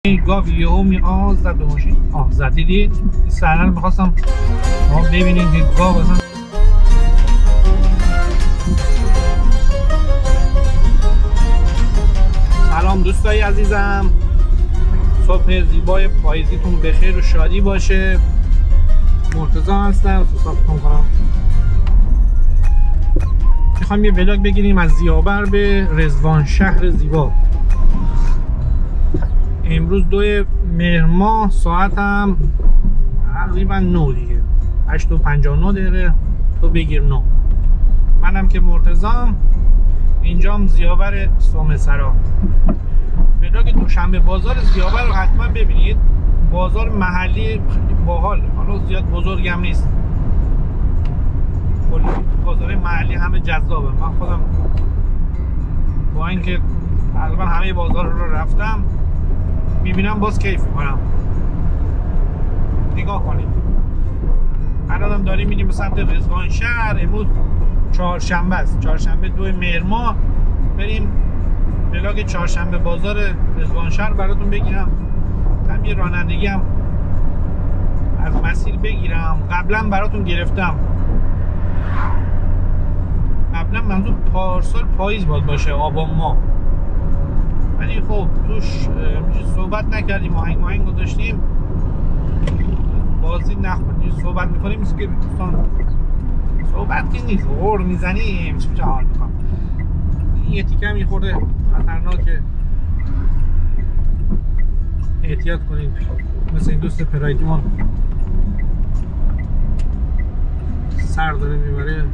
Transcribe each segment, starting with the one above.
گاو یهو زد به ماشین. زد. دیدید این صحنه رو می‌خواستم ببینید که گاو اصلا سلام دوستای عزیزم، صبح زیبای پاییزیتون بخیر و شادی باشه. مرتضی هستم، صحبتتون کنم. میخوایم یه ولاگ بگیریم از زیابر به رضوان شهر زیبا. امروز 2 مهر ماه، ساعتم تقریبا 9 دیگه، 8:59 دقیقه. تو بگیر 9. منم که مرتضام، اینجام زیابر سومسرا. ولاگ دوشنبه بازار زیابر رو حتما ببینید. بازار محلی باحال، حالا زیاد بزرگم نیست، بازار محلی همه جذابه. من خودم با اینکه تقریبا همه بازار رو رفتم میبینم باز کیف میکنم. نگاه کنید، الانم داریم میریم به سمت رضوان شهر. امروز چهارشنبه است، چهارشنبه 2 مهر ماه. بریم ولاگ چهارشنبه بازار رضوان شهر براتون بگیرم. هم یه رانندگی هم از مسیر بگیرم. قبلا براتون گرفتم، قبلا منظور پارسال پاییز باشه، آبان ماه، ولی خب توش صحبت نکردیم، آهنگ گذاشتیم، بازی نخوردیم. صحبت میکنیم که دوستان صحبت که نیست، غور میزنیم چه حال میکنم. این یه تیکه هم یه خورده خطرناکه، احتیاط کنید. مثل این دوست پرایدیمون سر داره میبره.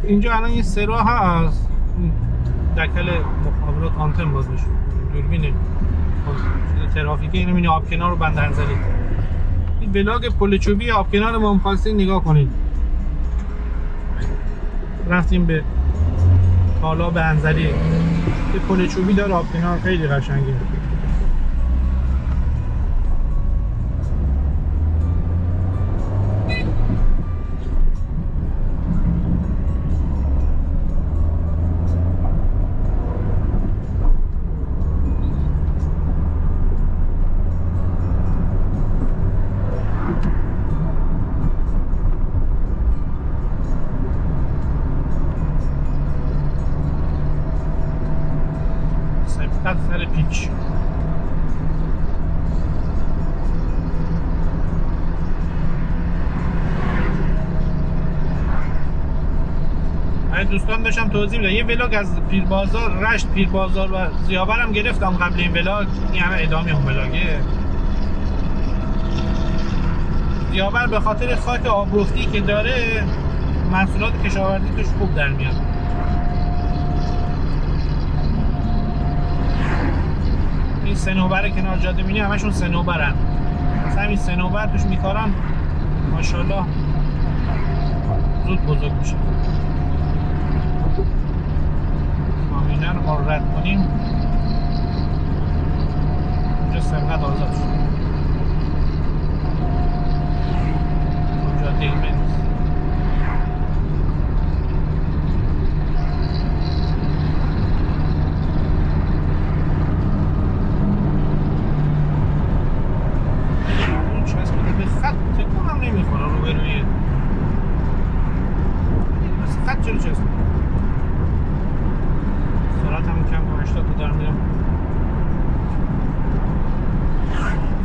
اینجا الان یه سرا هست، دکل مخابرات آنتن باز بشه، دوربین ترافیکی. اینو می‌بینی آبکنار رو بند انزلی. این ولاگ پل چوبی آبکنار امام خاستی نگاه کنید. رفتیم به تالاب انزلی، یه پل چوبی داره آبکنار، خیلی قشنگه. سر پیچ دوستان داشتم توضیح میدم. یه ولاگ از پیربازار، رشت پیربازار و زیابرم گرفتم قبل این ولاگ. این همه ادامه اون ولاگه. زیابر به خاطر خاک آبرفتی که داره، محصولات کشاورزی توش خوب در میاد. این صنوبر کنار جاده می‌بینی، همشون صنوبرن. مثلا همین صنوبر توش میکارن، ماشاءالله زود بزرگ میشه. مامینه رو ما رد کنیم، اینجا سرقت آزاد شد. جاده ایمن نیست.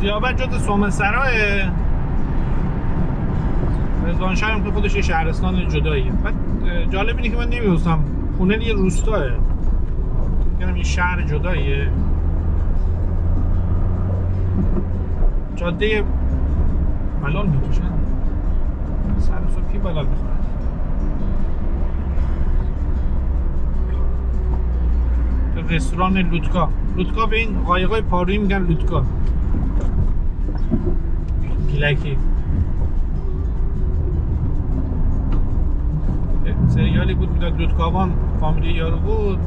زیابر جز سومسرا، رضوان شهر هم که خودش یه شهرستان جداییه. بعد جالب اینه که من نمی‌دونستم خونه یه روستاه، میگم یه شهر جداییه. جاده بلال میکشن، سر صبحی بلال میخورن. رستوران لوتکا به این قایقای پارویی میگن لوتکا. پیلکی سریالی بود میداد، لوتکاوان فامیلی یارو بود،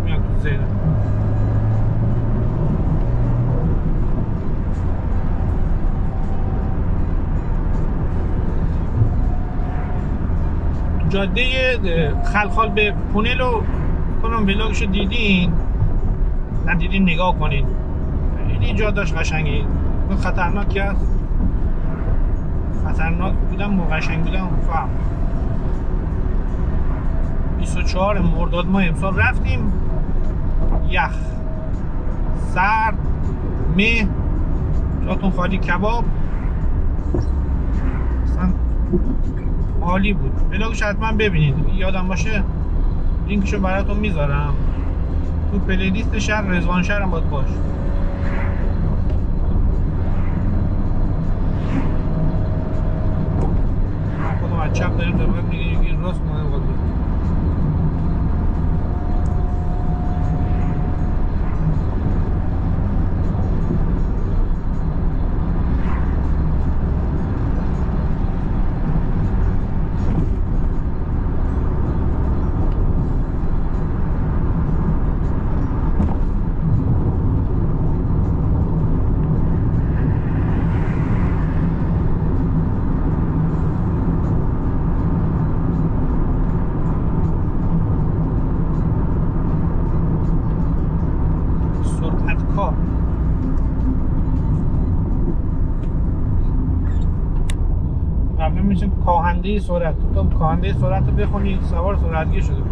میاد زیده. جاده خلخال به پونه رو کنم ولاگشو دیدین، ندیدین نگاه کنین، خیلی جادهش قشنگی، خطرناکی هست، خطرناک بودم و قشنگ بودم فهم. 24 مرداد ما امسال رفتیم، یخ، سرد، مه، جاتون خالی، کباب، اصلا عالی بود. ولاگش حتما ببینید، یادم باشه لینکشو براتون میذارم تو پلیلیست شهر رضوان شهر هم باید باش. خودم از چپ داریم طبقه میگه یکی راست مهم باید بود. کاهنده سرعت، تو کاهنده سرعت رو بخونی سوار سرعتگیر شده.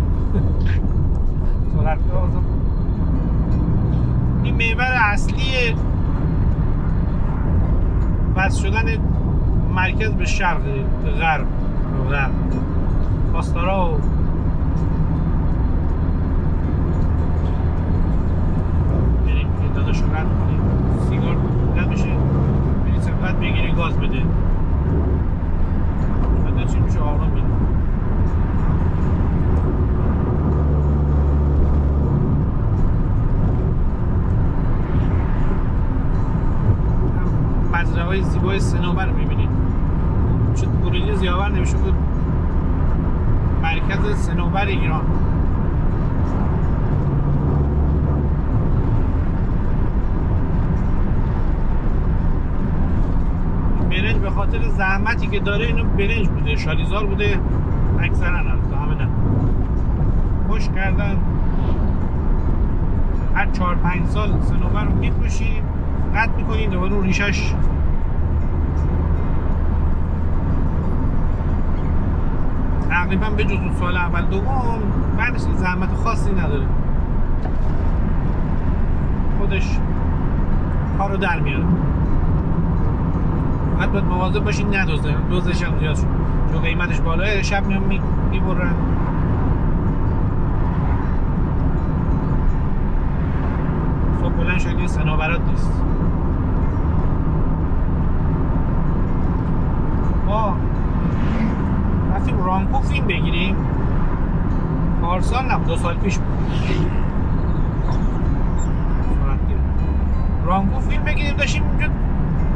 سرعتگیر این محور اصلی وصل شدن مرکز به شرق، به غرب، پاسدارا و بریم که داداشو رد کنیم، سیگار رد بشه، بریم سبقت بگیری گاز بده، چی میشه آرام بید. مزرعه های زیبای صنوبر رو میبینید. چه بروجه زیاور نمیشه بود مرکز صنوبر ایران. برنج به خاطر زحمتی که داره اینو برنج بوده، شالیزار بوده اکثرا، همه نه خوش کردن. هر 4-5 سال صنوبر رو میفروشی، قطع میکنین، دوباره اون ریشش تقریبا به جز اون سال اول دوم بعدش زحمت خاصی نداره، خودش کارو در میاره. فقط باید مواظب باشین ندوزه، دوزش هم زیاد شد چون قیمتش بالاه، شب میام میبرن. صبح بلند شدی صنوبرات نیست. ما رفتیم رامکو فیلم بگیریم، پارسال نه 2 سال پیش بود، رامکو فیلم بگیریم، داشتیم اونجا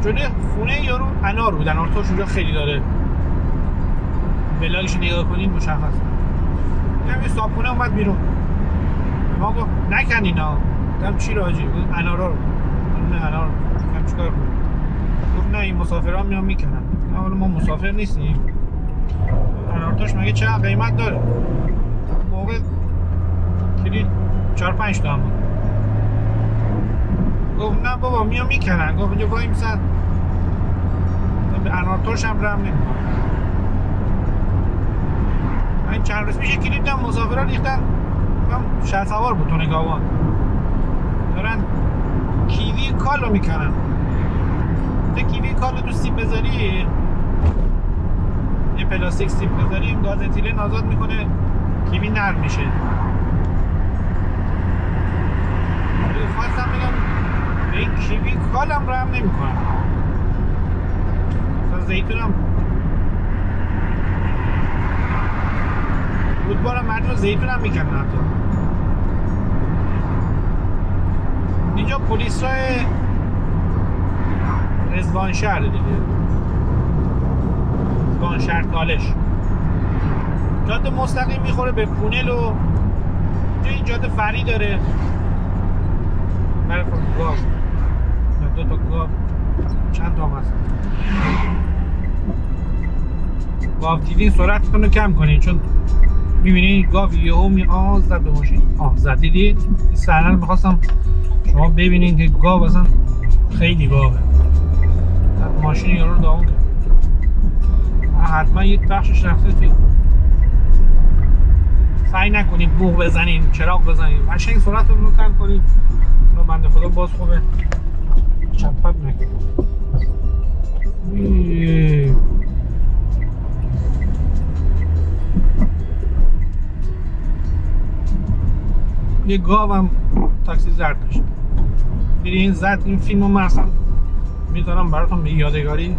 جلوی خونه یارو انار بود، انارتاش اونجا خیلی داره، ولاگش نگاه کنین مشخص. یه صابخونه اومد بیرون، ما گفت نکن اینا، گفتم چی راجی؟ انارا رو، نه انار گفتم چیکار کنم؟ گفت نه این مسافران میان میکنن. نه حالا ما مسافر نیستیم، انارتاش مگه چقدر قیمت داره؟ موقع کلید 4-5 تومن بود. گفت نه بابا میان میکنن. گفت اینجا وای میسن به انارتاش هم رم نمیکنن. این چند روز پیش کلید دیدم مسافران ریختن، شهر سوار بود تو نگاوان، دارن کیوی کالو میکنن. تو کیوی کالو تو سیب بذاری، یه پلاستیک سیب بذاریم، گاز اتیلن آزاد میکنه، کیوی نرم میشه. خواستم بگم به این کیوی کالم رحم نمیکنن. تا زیتونم رودبارم مردم زیتونم میکنن. حتی اینجا پلیس راه رضوان شهر دیگه، رضوان شهر تالش، جاده مستقیم میخوره به پونل و این جاده فری داره، گاو یا 2 تا گاو چند تا هست. گاو دیدین سرعتتون رو کم کنین، چون میبینید گاو یهو زد به ماشین. زد. دیدید این صحنه رو میخواستم شما ببینید که گاو اصلا خیلی گاوه، ماشین یارو رو داغون کرد. حتما یک بخشش رفته توی. سعی نکنید بوق بزنین، چراغ بزنین، قشنگ سرعتتون رو کم کنید. اونو بنده خدا باز خوبه چپت نکنید. یه گاو هم تاکسی زرد داشت. دیدی این زد. این فیلم رو من اصلا میذارم براتون به یادگاری،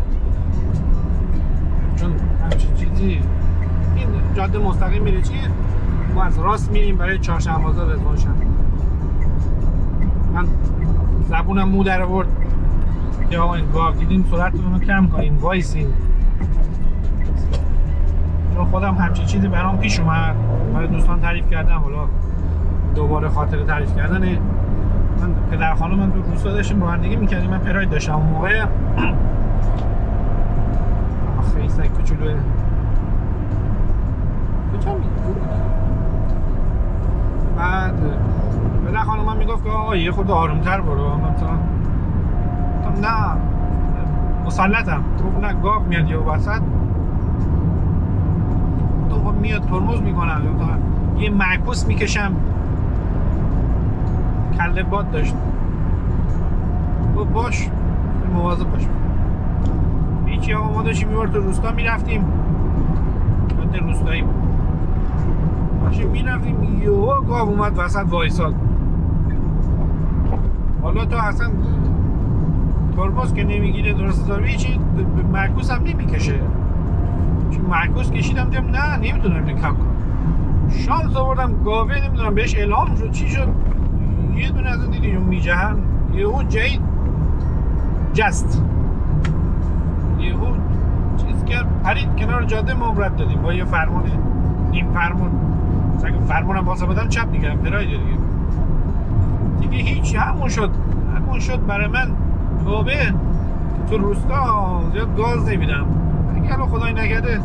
چون همچین چیزی. این جاده مستقیم میره چیه؟ ما از راست میریم برای چهارشنبه بازار رضوان شهر. من زبونم مو در آورد که آقا این گاو دیدین سرعتتون رو کم کنین، وایسین. چون خودم همچین چیزی برام پیش اومد، برای دوستان تعریف کردم، حالا دوباره خاطر تعریف کردنه. من پدر خانومم تو روستا داشتیم رانندگی میکردیم، من پراید داشتم اون موقع. آخه این سگ کوچولوه کجا میگه؟ بعد پدر خانومم میگفت که آقا یه خود آرومتر برو. من نه مسلطم. گفت نه گاو میاد یه وسط تو میاد ترمز میکنم، یه معکوس میکشم. کله باد داشت. گفت باش مواظب باش. هیچی آقا ما داشتیم میبار تو روستا میرفتیم، بعد روستایی داشتیم میرفتیم یهو گاو اومد وسط وایساد. حالا تو اصلا ترمز که نمیگیره درست حسابی، هیچی معکوس هم نمیکشه. چون معکوس کشیدم دیدم نه نمیتونم کم کنم. شانس آوردم گاوه نمیدونم بهش الهام شد چی شد، یه دونه از اون دیدیم میجهن یهو جید جست یهو چیز کرد پرید کنار جاده. ما رد دادیم با یه فرمان نیم فرمون. مثلا فرمونم واسه بدم چپ میکردم پراید دیگه هیچ. همون شد برای من توبه. تو روستا زیاد گاز نمیدم. اگه الان خدای نکرده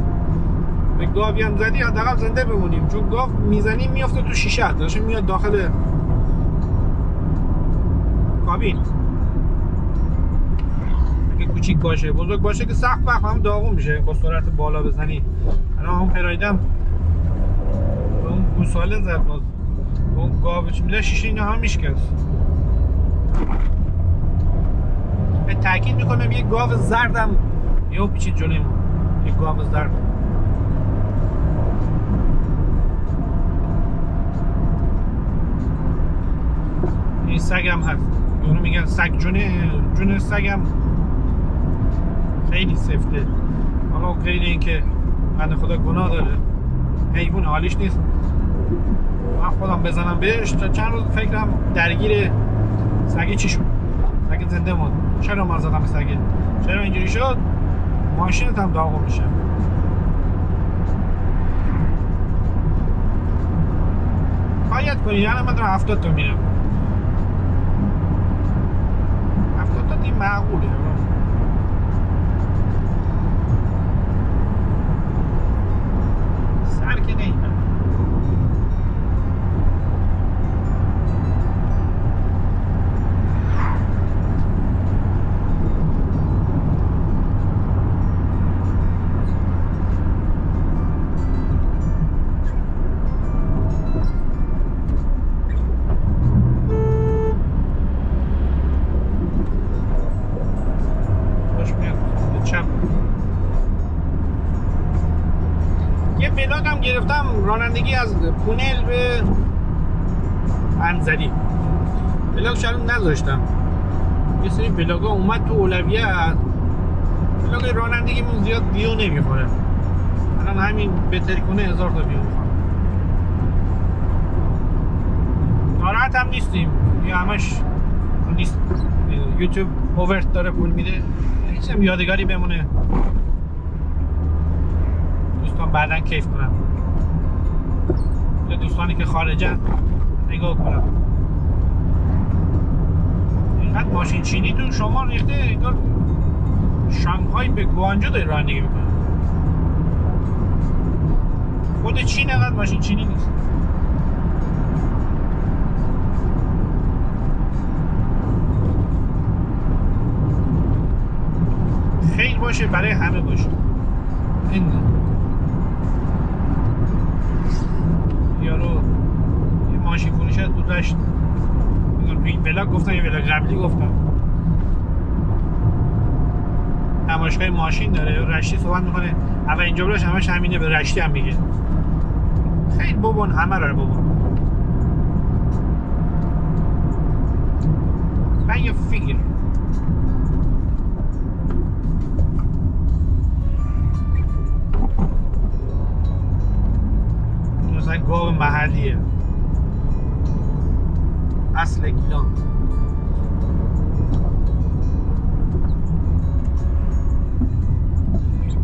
به گاوی هم زدی حداقل زنده بمونیم، چون گاو میزنی میافته تو شیشه داشته میاد داخل کابین. اگه کوچیک باشه، بزرگ باشه که سخت وقت هم داغون میشه با سرعت بالا بزنی. الان هم پرایدم اون گوساله زد باز اون گاوش میده شیشه اینا هم میشکست. به تاکید میکنم یه گاو زردم یهو پیچید جلوی ما. یه گاو زرد این سگم هست. اونو میگن سگ جون سگم خیلی سفته. حالا غیر این که بنده خدا گناه داره، حیوان حالیش نیست. من خودم بزنم بهش تا چند روز فکرم درگیر سگه چی شد. سگه زنده موند. چرا من زدم سگه؟ چرا اینجوری شد؟ ماشینت هم داغون میشه. باید کنی. یعنی من دارم 70 تا میرم. 70 تا این معقوله. سر که نیمه. گرفتم رانندگی از پونل به انزلی. بلاگ شلون نذاشتم. یه سری بلاگا اومد تو اولویت. بلاگ رانندگی من زیاد ویو نمیخوره. الان همین بهتری کنه 1000 تا ویو میخوره. ناراحت هم نیستیم. یا همش نیست. یوتیوب اوورت داره پول میده. هیچ هم یادگاری بمونه. دوستان بعدن کیف کنن. دوستانی که خارجن نگاه کنم. ماشین چینی تو شما ریخته انگار شانگهای به گوانجو داری رانندگی میکنه. خود چین انقدر ماشین چینی نیست. خیلی باشه برای همه باشه. این یارو یه ماشین فروش از تو رشت، تو این ولاگ گفتم، یه ولاگ قبلی گفتم نمایشگاه ماشین داره، رشتی صحبت میکنه، اول اینجا براش همش همینه، به رشتی هم میگه. خیلی بابون همه رو بابون. من یه فکر مثلا گاو محلیه، اصل گیلان.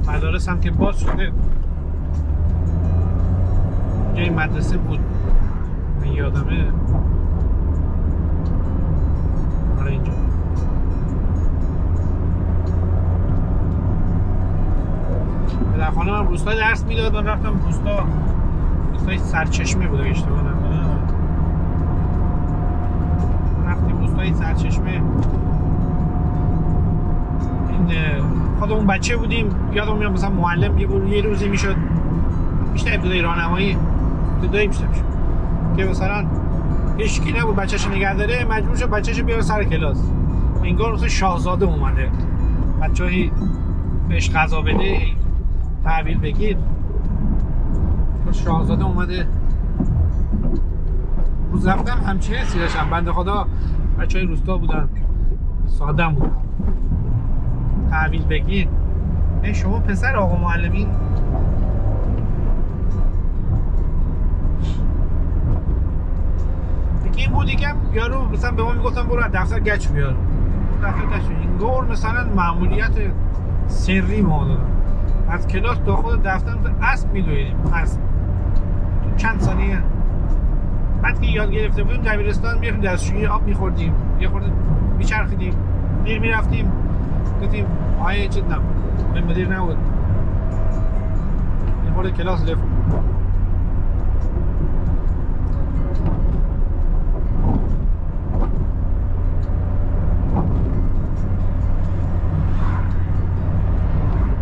مدارس هم که باز شده، جای مدرسه بود من یادمه. آره اینجا در خانه من روستا درس میداد، من رفتم روستای سرچشمه بود اگه اشتباه نکنم، رفتیم روستای سرچشمه. این خودمون بچه بودیم، یادم میاد مثلا معلم یه روزی میشد بیشتر ابتدایی راهنمایی ابتدایی میشد که مثلا هیچکی نبود بچه‌شو نگه داره، مجبور شد بچه‌شو بیاره سر کلاس. انگار مثلا شاهزاده اومده، بچه‌ای بهش غذا بده تحویل بگیر، شاهزاده اومده. روز رفتم همچین حسی داشتم، بنده خدا بچه‌های روستا بودن، ساده‌ام بودن، تحویل بگیر. شما پسر آقا معلمین این بود دیگه. یارو مثلا به ما میگفتن برو از دفتر گچ بیار، دفتر گچ انگار مثلا مأموریت سری ما دادن. از کلاس تا خود دفتر اسب میدویدیم، اسب تو چند ثانیه. بعد که یاد گرفته بودیم دبیرستان میرفتیم دستشویی آب میخوردیم، یه خورده میچرخیدیم، دیر میرفتیم، گفتیم آیه چیز نبود، به مدیر نبود، یه خورده کلاس لفت.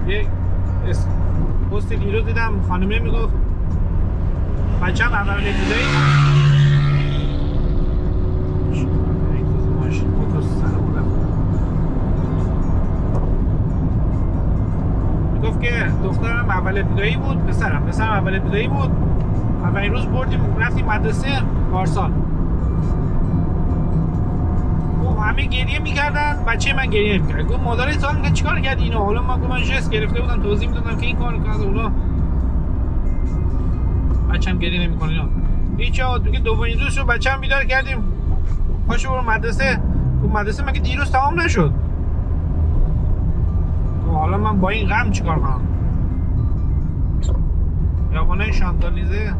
یه پست دیروز دیدم خانمه میگفت بچه‌م اول ابتدایی میگفت که دخترم اول ابتدایی بود، پسرم اول ابتدایی بود، اولین روز بردیم رفتیم مدرسه پارسال. همه گریه میکردن، بچه من گریه میکرد. گفت مادر سال میگه چیکار کردی اینو؟ حالا من گفتم من ژست گرفته بودم توضیح میدادم که این کارو کرد، اونا بچه‌م گریه نمیکنه. اینا هیچ دیگه دومین روز رو بچه‌م بیدار کردیم، پاشو برو مدرسه. گفت مدرسه مگه دیروز تمام نشد؟ گفت حالا من با این غم چیکار کنم؟ یابانه شانتالیزه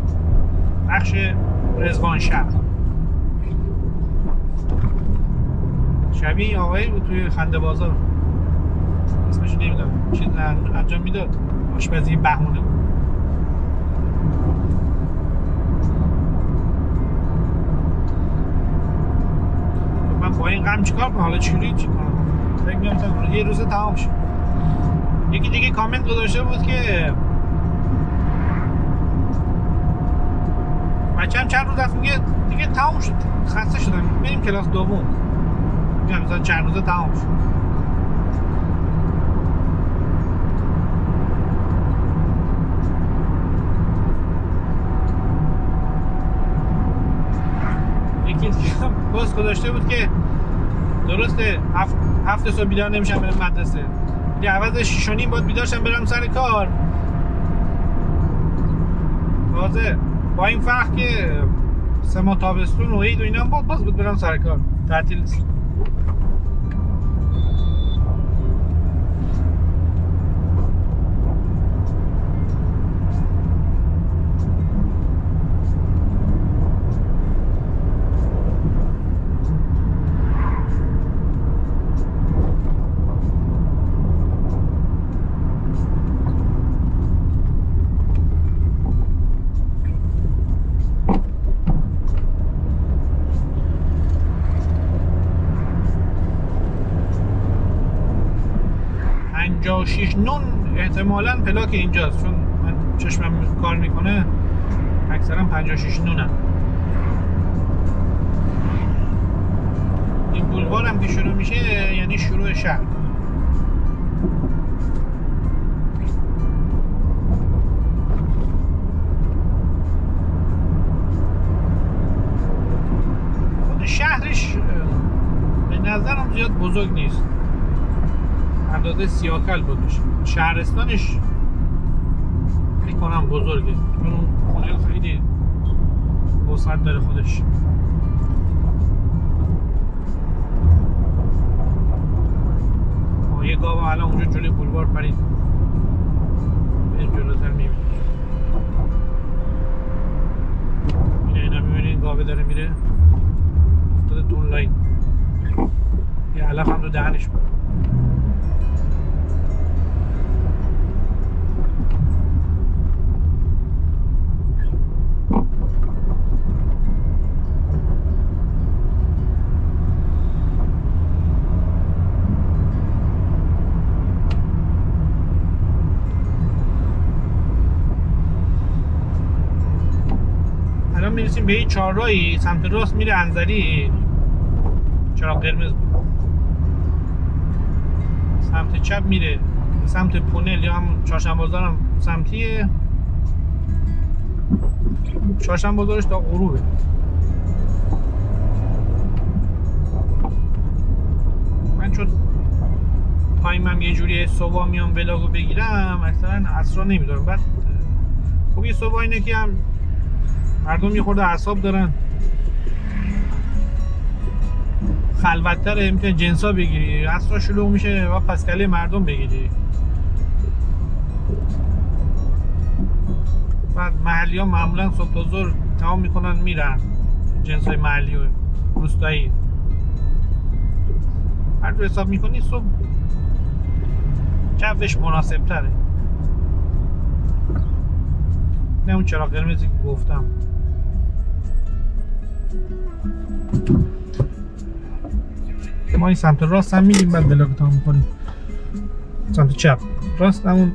بخش رضوان شهر، شبیه آقایی بود توی خنده بازار، اسمشو نمیدونم، چیز انجام میداد، آشپزی بهونه بود. من با این غم چیکار کنم؟ حالا چی کنم؟ فکر می‌کنم یه روز تمام شه. یکی دیگه کامنت گذاشته بود که بچه‌م چند روز رفت، میگه دیگه تمام شد، خسته شدم، بریم کلاس دوم. میگم مثلا چند روزه تمام شد. یکی دیگه پست گذاشته بود که درسته هفت صبح بیدار نمیشم برم مدرسه، یه عوض 6:30 باید بیدار شم برم سر کار. تازه با این فرق که 3 ماه تابستون و عید و اینا باز بود برم سر کار، تعطیل نیست. 56 نون احتمالاً پلاک اینجاست، چون من چشمم کار میکنه اکثرا 56 نونم. این بولوار هم که شروع میشه یعنی شروع شهر. خود شهرش به نظرم زیاد بزرگ نیست، اندازه سیاکل بودش. شهرستانش فکر کنم بزرگه، چون اون خونه خیلی وسعت داره خودش. یه گاو الان اونجا جلوی بولوار پرید، بریم جلوتر میبینیم. اینا میبینید گاوه داره میره افتاده تو اون لاین، یه علف هم تو دهنش بود. میرسیم به این چهارراهی سمت راست میره انزلی، چراغ قرمز بود. سمت چپ میره سمت پونل یا هم چهارشنبه بازار هم سمتیه. چهارشنبه بازارش تا غروبه. من چون تایمم یه جوری صبح میام ولاگو بگیرم، اکثرا عصرا نمیدارم. بعد خب یه صبح اینه که هم مردم یه خورده اعصاب دارن، خلوت‌تره، میتونی جنسا بگیری. عصرا شلوغ میشه و پسکله مردم بگیری. بعد محلی ها معمولا صبح تا ظهر تمام میکنن میرن، جنس های محلی و روستایی. هر جو حساب میکنی صبح جوش مناسب تره. نه اون چراغ قرمزی که گفتم. ما این سمت راست هم میگیم، بعد بلاک تمام میکنیم. سمت چپ راست همون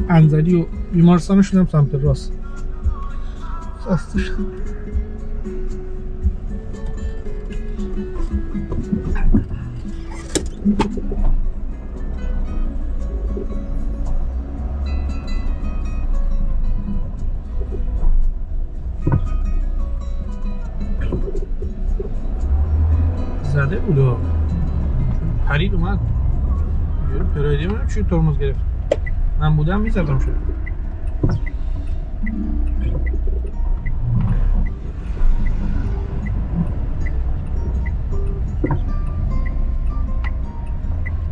انزلی و بیمارستانشون هم سمت راست. زده بودو پرید اومد پرایدی من چی ترمز گرفت. من بودم میزدم شد.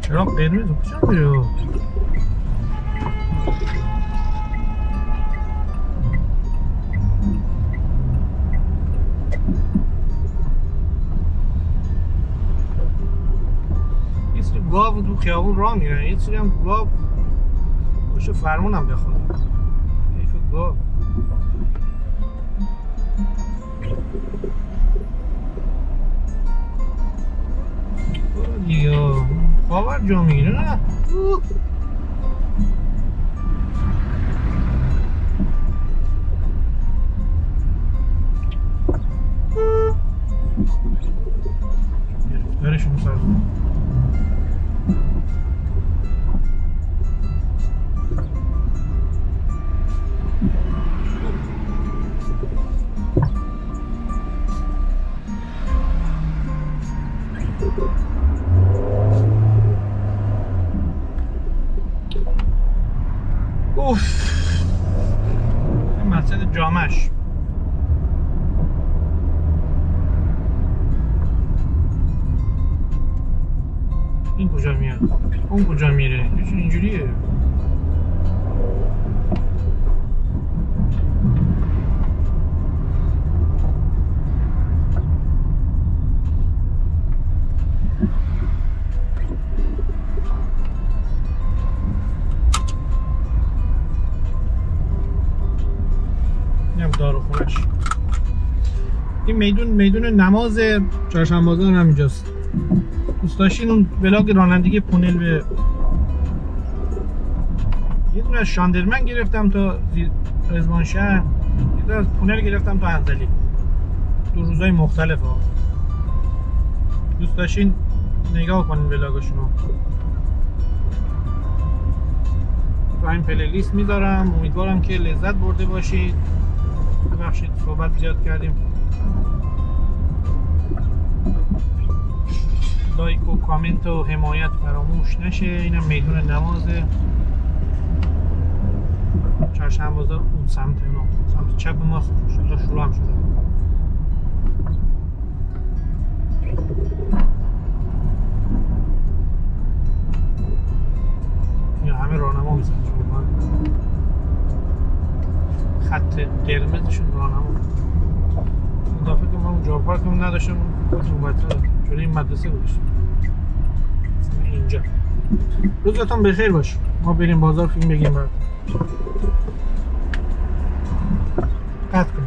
چرا قرمز کجا میره؟ گاو تو خیابون راه میرن، یه سری هم گاو پشت فرمون هم بخواد. حیف گاو. دیگه خواهر جا میگیره نه؟ گرفتارشون سرزون. مسجد جامعش این کجا میاد؟ اون کجا میره؟ اینجوریه. داروخونش. این میدون نماز چهارشنبه بازار همینجاست. دوست داشتین اون ولاگ رانندگی پونل به یه دونه از شاندرمن گرفتم تا رزوانشهر، یه دونه از پونر گرفتم تا انزلی. 2 روزای مختلف ها. دوست داشتین نگاه کنین ولاگاشونو. تو این پلیلیست میذارم. امیدوارم که لذت برده باشید. ببخشید صحبت زیاد کردیم. لایک و کامنت و حمایت فراموش نشه. اینم میدون نمازه. چهارشنبه بازار اون سمت چپ ما شروع هم شده. یا همه راهنما میزن چون خط قرمزشون راهنما. اضافه که ما اون جا پارک هم نداشتم خودتون باید چون این مدرسه گذاشتیم اینجا. روزتون بخیر باشه. ما بریم بازار فیلم بگیم براتون. قطع کنیم.